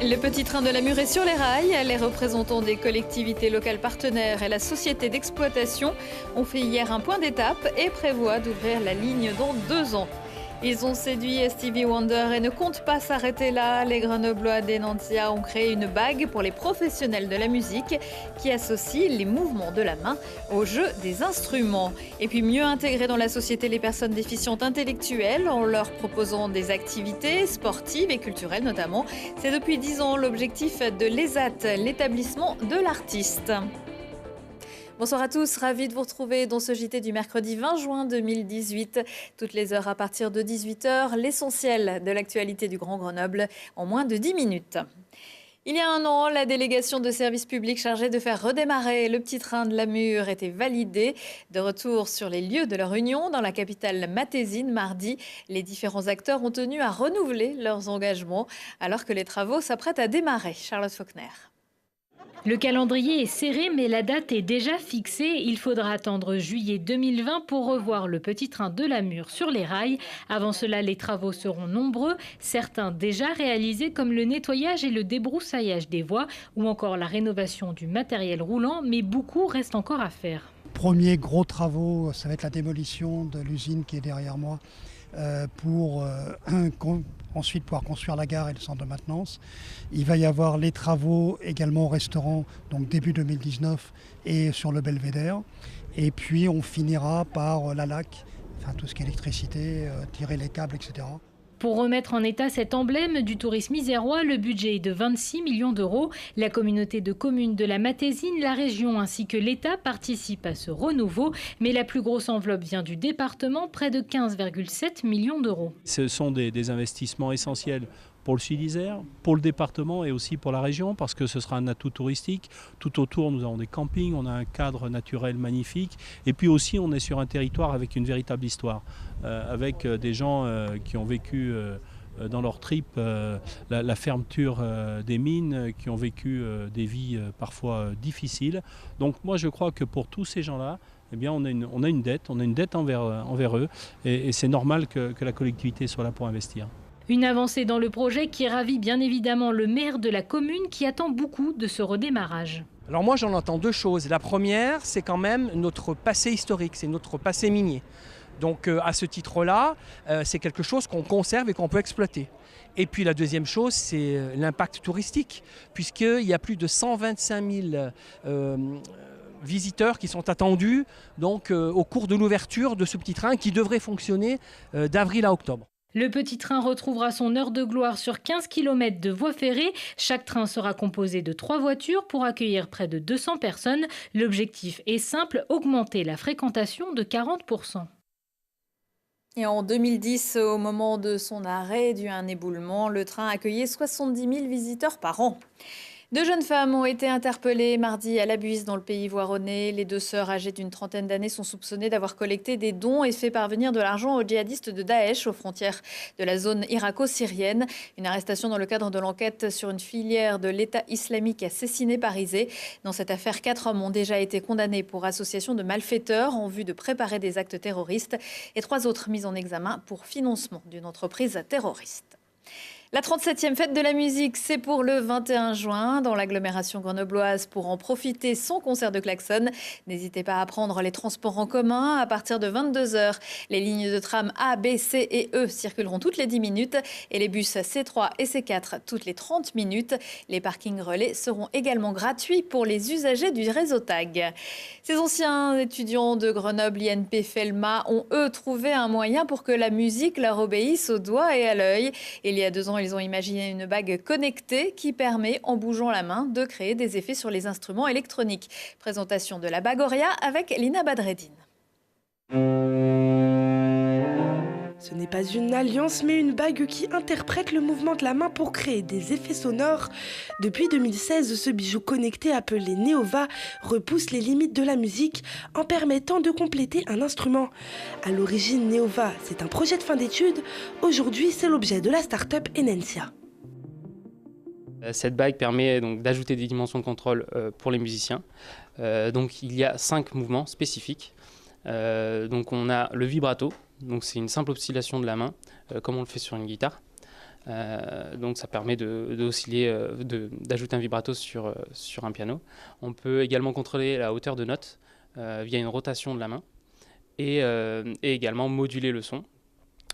Le petit train de la Mure est sur les rails. Les représentants des collectivités locales partenaires et la société d'exploitation ont fait hier un point d'étape et prévoient d'ouvrir la ligne dans 2 ans. Ils ont séduit Stevie Wonder et ne comptent pas s'arrêter là. Les Grenoblois d'Enantia ont créé une bague pour les professionnels de la musique qui associe les mouvements de la main au jeu des instruments. Et puis mieux intégrer dans la société les personnes déficientes intellectuelles en leur proposant des activités sportives et culturelles notamment. C'est depuis 10 ans l'objectif de l'ESAT, l'établissement de l'artiste. Bonsoir à tous, ravi de vous retrouver dans ce JT du mercredi 20 juin 2018. Toutes les heures à partir de 18h, l'essentiel de l'actualité du Grand Grenoble en moins de 10 minutes. Il y a 1 an, la délégation de service public chargée de faire redémarrer le petit train de la Mure était validée. De retour sur les lieux de leur union dans la capitale matésine mardi, les différents acteurs ont tenu à renouveler leurs engagements alors que les travaux s'apprêtent à démarrer. Charlotte Faulkner. Le calendrier est serré, mais la date est déjà fixée. Il faudra attendre juillet 2020 pour revoir le petit train de la Mure sur les rails. Avant cela, les travaux seront nombreux, certains déjà réalisés comme le nettoyage et le débroussaillage des voies ou encore la rénovation du matériel roulant, mais beaucoup reste encore à faire. Premier gros travaux, ça va être la démolition de l'usine qui est derrière moi pour ensuite pouvoir construire la gare et le centre de maintenance. Il va y avoir les travaux également au restaurant, donc début 2019 et sur le Belvédère. Et puis on finira par la LAC, enfin tout ce qui est électricité, tirer les câbles, etc. Pour remettre en état cet emblème du tourisme isérois, le budget est de 26 millions d'euros. La communauté de communes de la Matésine, la région ainsi que l'État participent à ce renouveau. Mais la plus grosse enveloppe vient du département, près de 15,7 millions d'euros. Ce sont des investissements essentiels pour le Sud-Isère, pour le département et aussi pour la région, parce que ce sera un atout touristique. Tout autour, nous avons des campings, on a un cadre naturel magnifique. Et puis aussi, on est sur un territoire avec une véritable histoire, avec des gens qui ont vécu dans leur trip la fermeture des mines, qui ont vécu des vies parfois difficiles. Donc moi, je crois que pour tous ces gens-là, eh bien, on a une dette envers eux. Et c'est normal que la collectivité soit là pour investir. Une avancée dans le projet qui ravit bien évidemment le maire de la commune qui attend beaucoup de ce redémarrage. Alors moi j'en entends 2 choses. La première, c'est quand même notre passé historique, c'est notre passé minier. Donc à ce titre-là, c'est quelque chose qu'on conserve et qu'on peut exploiter. Et puis la deuxième chose, c'est l'impact touristique, puisqu'il y a plus de 125 000 visiteurs qui sont attendus donc, au cours de l'ouverture de ce petit train qui devrait fonctionner d'avril à octobre. Le petit train retrouvera son heure de gloire sur 15 km de voies ferrées. Chaque train sera composé de 3 voitures pour accueillir près de 200 personnes. L'objectif est simple, augmenter la fréquentation de 40%. Et en 2010, au moment de son arrêt dû à un éboulement, le train accueillait 70 000 visiteurs par an. 2 jeunes femmes ont été interpellées mardi à La Buisse dans le pays voironnais. Les 2 sœurs âgées d'une trentaine d'années sont soupçonnées d'avoir collecté des dons et fait parvenir de l'argent aux djihadistes de Daesh aux frontières de la zone irako-syrienne. Une arrestation dans le cadre de l'enquête sur une filière de l'État islamique à Cessiné-Parisé. Dans cette affaire, 4 hommes ont déjà été condamnés pour association de malfaiteurs en vue de préparer des actes terroristes et 3 autres mis en examen pour financement d'une entreprise terroriste. La 37e fête de la musique, c'est pour le 21 juin dans l'agglomération grenobloise. Pour en profiter, son concert de klaxon. N'hésitez pas à prendre les transports en commun à partir de 22h. Les lignes de tram A, B, C et E circuleront toutes les 10 minutes et les bus C3 et C4 toutes les 30 minutes. Les parkings relais seront également gratuits pour les usagers du réseau TAG. Ces anciens étudiants de Grenoble INP Felma ont eux trouvé un moyen pour que la musique leur obéisse au doigt et à l'œil. Il y a 2 ans, ils ont imaginé une bague connectée qui permet, en bougeant la main, de créer des effets sur les instruments électroniques. Présentation de la Bagoria avec Lina Badreddine. Ce n'est pas une alliance, mais une bague qui interprète le mouvement de la main pour créer des effets sonores. Depuis 2016, ce bijou connecté appelé Neova repousse les limites de la musique en permettant de compléter un instrument. À l'origine, Neova, c'est un projet de fin d'études. Aujourd'hui, c'est l'objet de la start-up Enantia. Cette bague permet donc d'ajouter des dimensions de contrôle pour les musiciens. Donc il y a 5 mouvements spécifiques. Donc on a le vibrato, donc c'est une simple oscillation de la main, comme on le fait sur une guitare. Donc ça permet d'osciller, d'ajouter un vibrato sur un piano. On peut également contrôler la hauteur de note via une rotation de la main et également moduler le son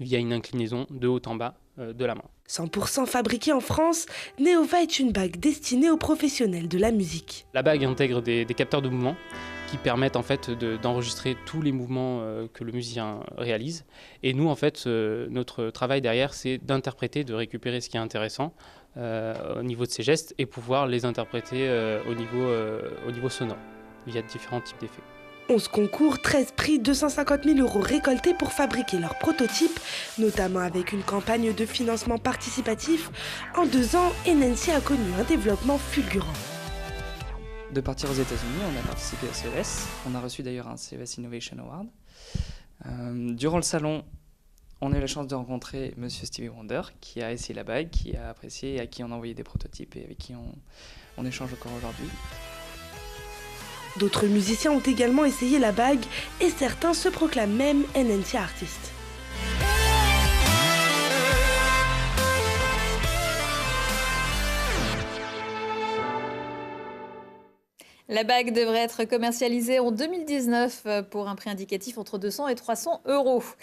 via une inclinaison de haut en bas de la main. 100% fabriquée en France, Neova est une bague destinée aux professionnels de la musique. La bague intègre des capteurs de mouvement qui permettent en fait d'enregistrer tous les mouvements que le musicien réalise. Et nous, en fait, notre travail derrière, c'est d'interpréter, de récupérer ce qui est intéressant au niveau de ces gestes et pouvoir les interpréter au niveau sonore via différents types d'effets. 11 concours, 13 prix, 250 000 € récoltés pour fabriquer leur prototype, notamment avec une campagne de financement participatif. En 2 ans, Enensi a connu un développement fulgurant. De partir aux États-Unis, on a participé au CES. On a reçu d'ailleurs un CES Innovation Award. Durant le salon, on a eu la chance de rencontrer Monsieur Stevie Wonder, qui a essayé la bague, qui a apprécié et à qui on a envoyé des prototypes et avec qui on échange encore aujourd'hui. D'autres musiciens ont également essayé la bague et certains se proclament même Enensi artistes. La bague devrait être commercialisée en 2019 pour un prix indicatif entre 200 et 300 €.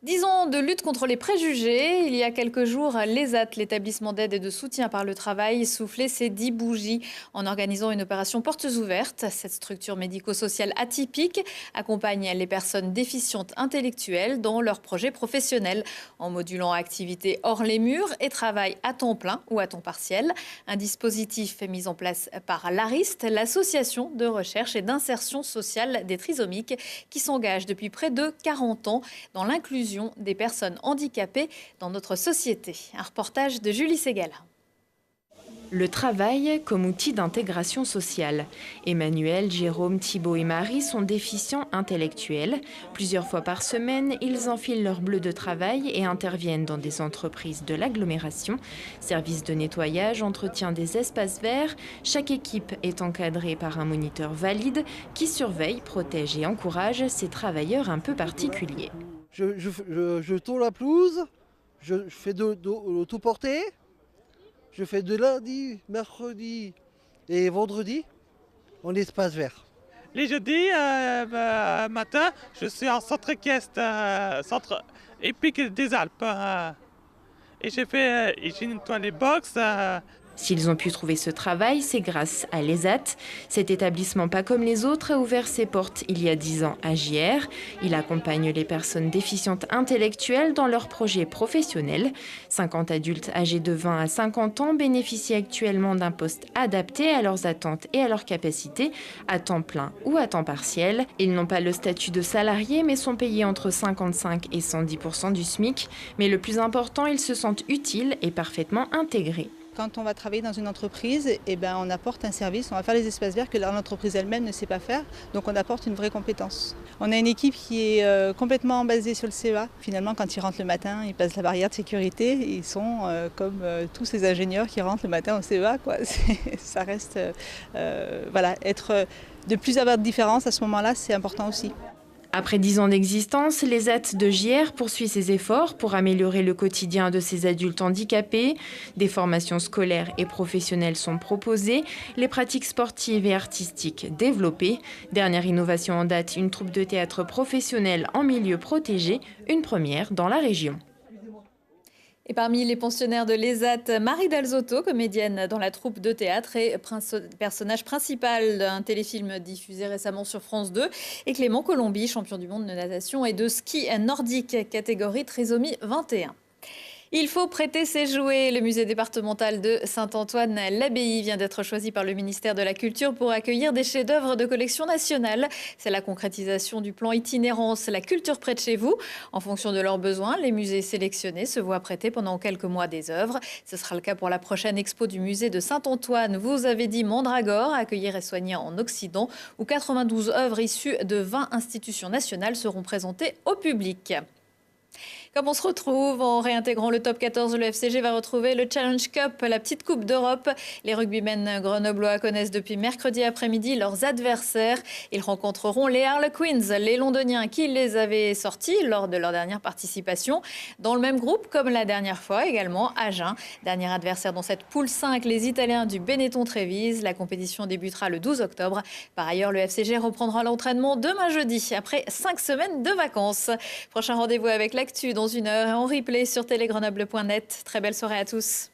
10 ans de lutte contre les préjugés. Il y a quelques jours, l'ESAT, l'établissement d'aide et de soutien par le travail, soufflait ses 10 bougies en organisant une opération portes ouvertes. Cette structure médico-sociale atypique accompagne les personnes déficientes intellectuelles dans leurs projets professionnels en modulant activités hors les murs et travail à temps plein ou à temps partiel. Un dispositif mis en place par l'ARIST, l'association de recherche et d'insertion sociale des trisomiques, qui s'engage depuis près de 40 ans dans l'inclusion des personnes handicapées dans notre société. Un reportage de Julie Segala. Le travail comme outil d'intégration sociale. Emmanuel, Jérôme, Thibaut et Marie sont déficients intellectuels. Plusieurs fois par semaine, ils enfilent leur bleu de travail et interviennent dans des entreprises de l'agglomération. Service de nettoyage, entretien des espaces verts. Chaque équipe est encadrée par un moniteur valide qui surveille, protège et encourage ces travailleurs un peu particuliers. Je tourne la pelouse, je fais de l'auto-portée, je fais de lundi, mercredi et vendredi en espace vert. Les jeudis matin, je suis en centre équestre, centre épique des Alpes. Et je nettoie les box. S'ils ont pu trouver ce travail, c'est grâce à l'ESAT. Cet établissement pas comme les autres a ouvert ses portes il y a 10 ans à JR. Il accompagne les personnes déficientes intellectuelles dans leurs projets professionnels. 50 adultes âgés de 20 à 50 ans bénéficient actuellement d'un poste adapté à leurs attentes et à leurs capacités, à temps plein ou à temps partiel. Ils n'ont pas le statut de salariés mais sont payés entre 55 et 110% du SMIC. Mais le plus important, ils se sentent utiles et parfaitement intégrés. Quand on va travailler dans une entreprise, on apporte un service, on va faire les espaces verts que l'entreprise elle-même ne sait pas faire, donc on apporte une vraie compétence. On a une équipe qui est complètement basée sur le CEA. Finalement, quand ils rentrent le matin, ils passent la barrière de sécurité, et ils sont comme tous ces ingénieurs qui rentrent le matin au CEA. Ça reste, être de plus avoir de différence à ce moment-là, c'est important aussi. Après 10 ans d'existence, l'ESAT de JR poursuit ses efforts pour améliorer le quotidien de ces adultes handicapés. Des formations scolaires et professionnelles sont proposées, les pratiques sportives et artistiques développées. Dernière innovation en date, une troupe de théâtre professionnelle en milieu protégé, une première dans la région. Et parmi les pensionnaires de l'ESAT, Marie Dalzotto, comédienne dans la troupe de théâtre et personnage principal d'un téléfilm diffusé récemment sur France 2, et Clément Colombi, champion du monde de natation et de ski nordique, catégorie trisomie 21. Il faut prêter ses jouets. Le musée départemental de Saint-Antoine-l'Abbaye vient d'être choisi par le ministère de la Culture pour accueillir des chefs-d'œuvre de collection nationale. C'est la concrétisation du plan itinérance La culture près de chez vous. En fonction de leurs besoins, les musées sélectionnés se voient prêter pendant quelques mois des œuvres. Ce sera le cas pour la prochaine expo du musée de Saint-Antoine. Vous avez dit Mandragore, accueillir et soigner en Occident, où 92 œuvres issues de 20 institutions nationales seront présentées au public. Comme on se retrouve en réintégrant le top 14, le FCG va retrouver le Challenge Cup, la petite coupe d'Europe. Les rugbymen grenoblois connaissent depuis mercredi après-midi leurs adversaires. Ils rencontreront les Harlequins, les Londoniens qui les avaient sortis lors de leur dernière participation. Dans le même groupe, comme la dernière fois, également Agen. Dernier adversaire dans cette poule 5, les Italiens du Benetton-Trévise. La compétition débutera le 12 octobre. Par ailleurs, le FCG reprendra l'entraînement demain jeudi, après 5 semaines de vacances. Prochain rendez-vous avec l'actu dans 1 heure et en replay sur télégrenoble.net. Très belle soirée à tous.